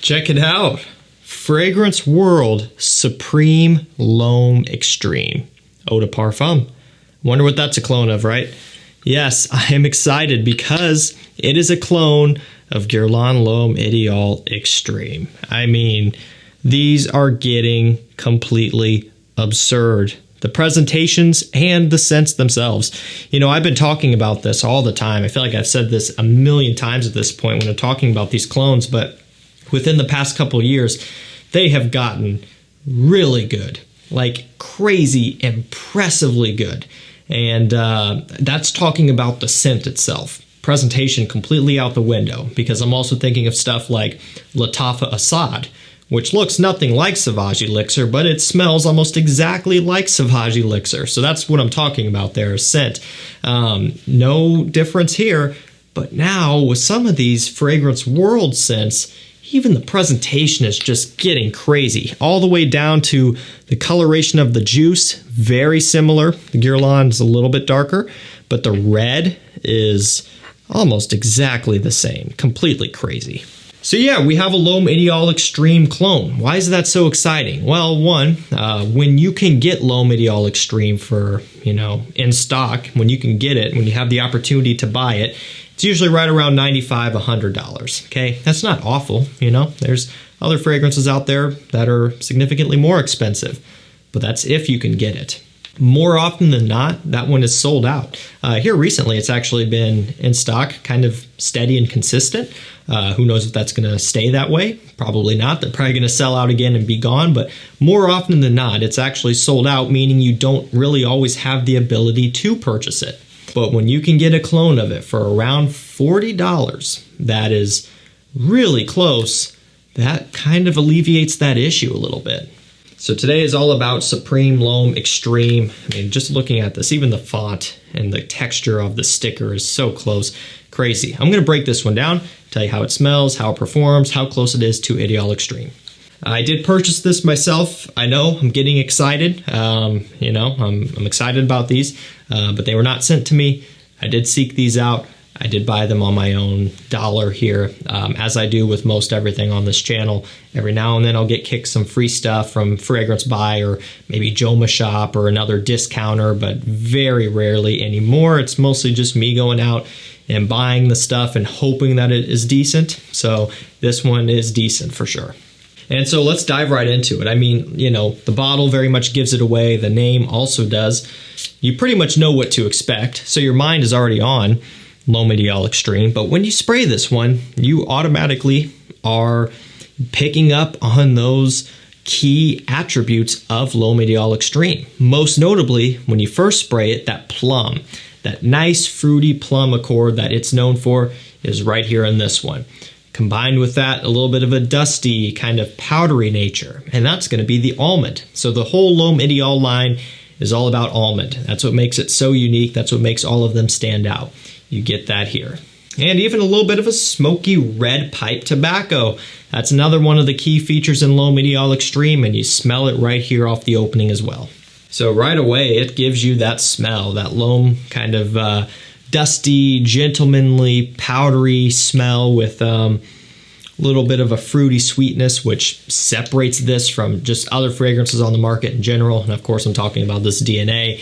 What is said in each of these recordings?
Check it out. Fragrance World Supreme L'Homme Extreme Eau de Parfum. Wonder what that's a clone of, right? Yes, I am excited because it is a clone of Guerlain L'Homme Ideal Extreme. I mean, these are getting completely absurd. The presentations and the scents themselves. You know, I've been talking about this all the time. I feel like I've said this a million times at this point when I'm talking about these clones, but within the past couple of years, they have gotten really good, like crazy, impressively good. And that's talking about the scent itself. Presentation completely out the window, because I'm also thinking of stuff like Lattafa Assad, which looks nothing like Sauvage Elixir, but it smells almost exactly like Sauvage Elixir. So that's what I'm talking about there, is scent. No difference here, but now with some of these Fragrance World scents, even the presentation is just getting crazy. All the way down to the coloration of the juice, very similar. The Guerlain is a little bit darker, but the red is almost exactly the same. Completely crazy. So yeah, we have a L'Homme Ideal Extreme clone. Why is that so exciting? Well, one, when you can get L'Homme Ideal Extreme for, in stock, when you can get it, when you have the opportunity to buy it, it's usually right around $95, $100, okay? That's not awful, There's other fragrances out there that are significantly more expensive, but that's if you can get it. More often than not, that one is sold out. Here recently, it's actually been in stock, kind of steady and consistent. Who knows if that's going to stay that way? Probably not. They're probably going to sell out again and be gone, but more often than not, it's actually sold out, meaning you don't really always have the ability to purchase it. But when you can get a clone of it for around $40, that is really close, that kind of alleviates that issue a little bit. So today is all about Supreme L'Homme Extreme. I mean, just looking at this, even the font and the texture of the sticker is so close. Crazy. I'm going to break this one down, tell you how it smells, how it performs, how close it is to Ideal Extreme. I did purchase this myself. I know, I'm getting excited. I'm excited about these, but they were not sent to me. I did seek these out. I did buy them on my own dollar here, as I do with most everything on this channel. Every now and then I'll get kicked some free stuff from Fragrance Buy or maybe Joma Shop or another discounter, but very rarely anymore. It's mostly just me going out and buying the stuff and hoping that it is decent. So this one is decent for sure. And so let's dive right into it. I mean, the bottle very much gives it away. The name also does. You pretty much know what to expect. So your mind is already on L'Homme Ideal Extreme. But when you spray this one, you automatically are picking up on those key attributes of L'Homme Ideal Extreme. Most notably, when you first spray it, that plum, that nice fruity plum accord that it's known for is right here in this one. Combined with that, a little bit of a dusty, kind of powdery nature, and that's going to be the almond. So the whole L'Homme Ideal line is all about almond. That's what makes it so unique. That's what makes all of them stand out. You get that here. And even a little bit of a smoky red pipe tobacco. That's another one of the key features in L'Homme Ideal Extreme, and you smell it right here off the opening as well. So right away, it gives you that smell, that L'Homme kind of dusty, gentlemanly, powdery smell with a little bit of a fruity sweetness, which separates this from just other fragrances on the market in general. And of course, I'm talking about this DNA.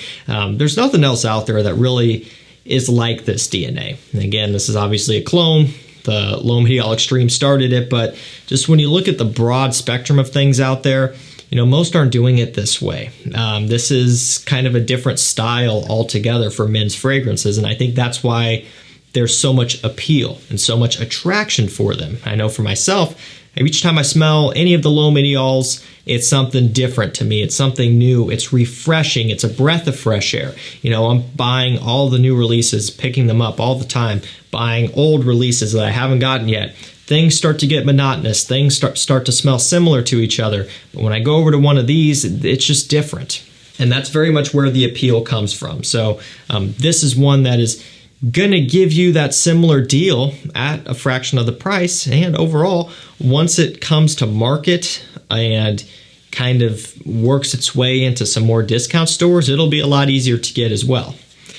There's nothing else out there that really is like this DNA. And again, this is obviously a clone. The L'Homme Ideal Extreme started it, but just when you look at the broad spectrum of things out there, most aren't doing it this way. This is kind of a different style altogether for men's fragrances, and I think that's why there's so much appeal and so much attraction for them. I know for myself, each time I smell any of the L'Homme Ideals, it's something different to me. It's something new. It's refreshing. It's a breath of fresh air. I'm buying all the new releases, picking them up all the time, buying old releases that I haven't gotten yet. Things start to get monotonous. Things start to smell similar to each other. But when I go over to one of these, it's just different. And that's very much where the appeal comes from. So this is one that is going to give you that similar deal at a fraction of the price. And overall, once it comes to market and kind of works its way into some more discount stores, it'll be a lot easier to get as well.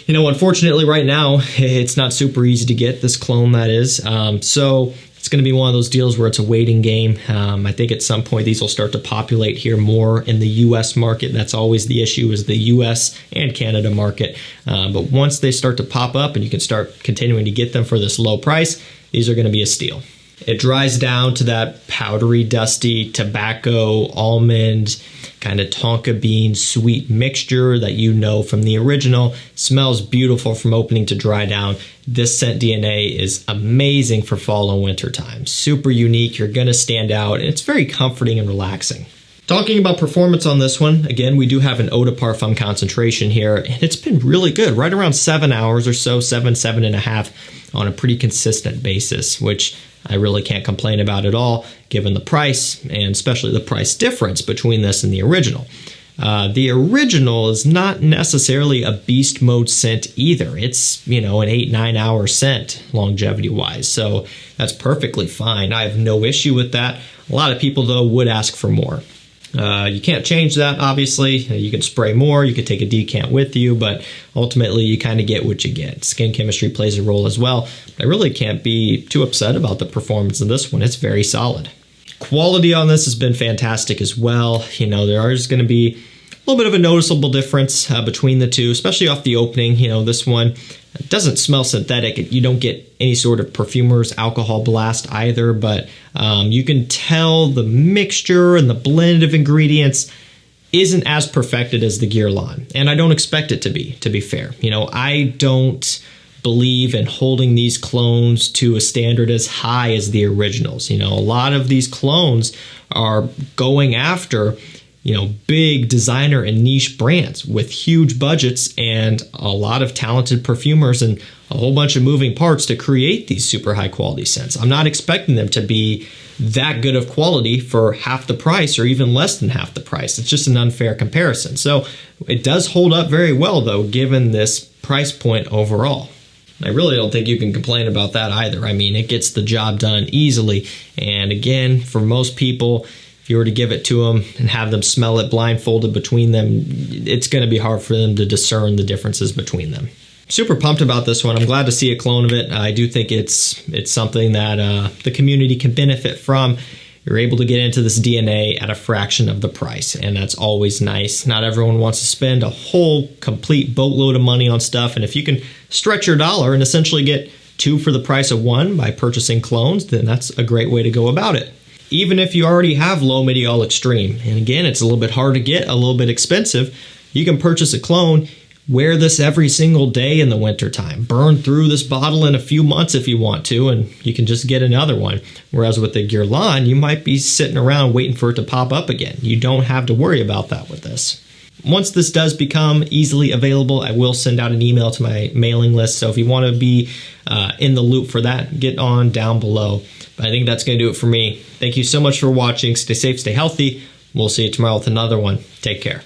Unfortunately right now, it's not super easy to get this clone, that is. So it's it's going to be one of those deals where it's a waiting game. I think at some point these will start to populate here more in the U.S. market. That's always the issue, is the U.S. and Canada market. But once they start to pop up and you can start continuing to get them for this low price, these are going to be a steal. It dries down to that powdery, dusty tobacco, almond, kind of tonka bean sweet mixture that you know from the original. Smells beautiful from opening to dry down. This scent DNA is amazing for fall and winter time. Super unique. You're going to stand out, and it's very comforting and relaxing. Talking about performance on this one, again, we do have an eau de parfum concentration here, and it's been really good, right around 7 hours or so, 7.5 on a pretty consistent basis, which I really can't complain about at all, given the price, and especially the price difference between this and the original. The original is not necessarily a beast mode scent either. It's, an 8-9 hour scent longevity-wise, so that's perfectly fine. I have no issue with that. A lot of people, though, would ask for more. You can't change that, obviously. You can spray more, you could take a decant with you, but ultimately you kind of get what you get. Skin chemistry plays a role as well. I really can't be too upset about the performance of this one. It's very solid. Quality on this has been fantastic as well. There is going to be a little bit of a noticeable difference between the two, especially off the opening. This one doesn't smell synthetic. You don't get any sort of perfumer's alcohol blast either, but you can tell the mixture and the blend of ingredients isn't as perfected as the Guerlain, and I don't expect it to be fair. I don't believe in holding these clones to a standard as high as the originals. A lot of these clones are going after big designer and niche brands with huge budgets and a lot of talented perfumers and a whole bunch of moving parts to create these super high quality scents. I'm not expecting them to be that good of quality for half the price or even less than half the price. It's just an unfair comparison. So it does hold up very well, though, given this price point overall. I really don't think you can complain about that either. I mean, it gets the job done easily. And again, for most people, if you were to give it to them and have them smell it blindfolded between them, it's going to be hard for them to discern the differences between them. Super pumped about this one. I'm glad to see a clone of it. I do think it's something that the community can benefit from. You're able to get into this DNA at a fraction of the price, and that's always nice. Not everyone wants to spend a whole complete boatload of money on stuff, and if you can stretch your dollar and essentially get 2 for the price of 1 by purchasing clones, then that's a great way to go about it. Even if you already have low, midi, all extreme, and again, it's a little bit hard to get, a little bit expensive, you can purchase a clone, wear this every single day in the wintertime, burn through this bottle in a few months if you want to, and you can just get another one. Whereas with the Guerlain, you might be sitting around waiting for it to pop up again. You don't have to worry about that with this. Once this does become easily available, I will send out an email to my mailing list, so if you want to be in the loop for that, get on down below. But I think that's going to do it for me. Thank you so much for watching. Stay safe, stay healthy. We'll see you tomorrow with another one. Take care.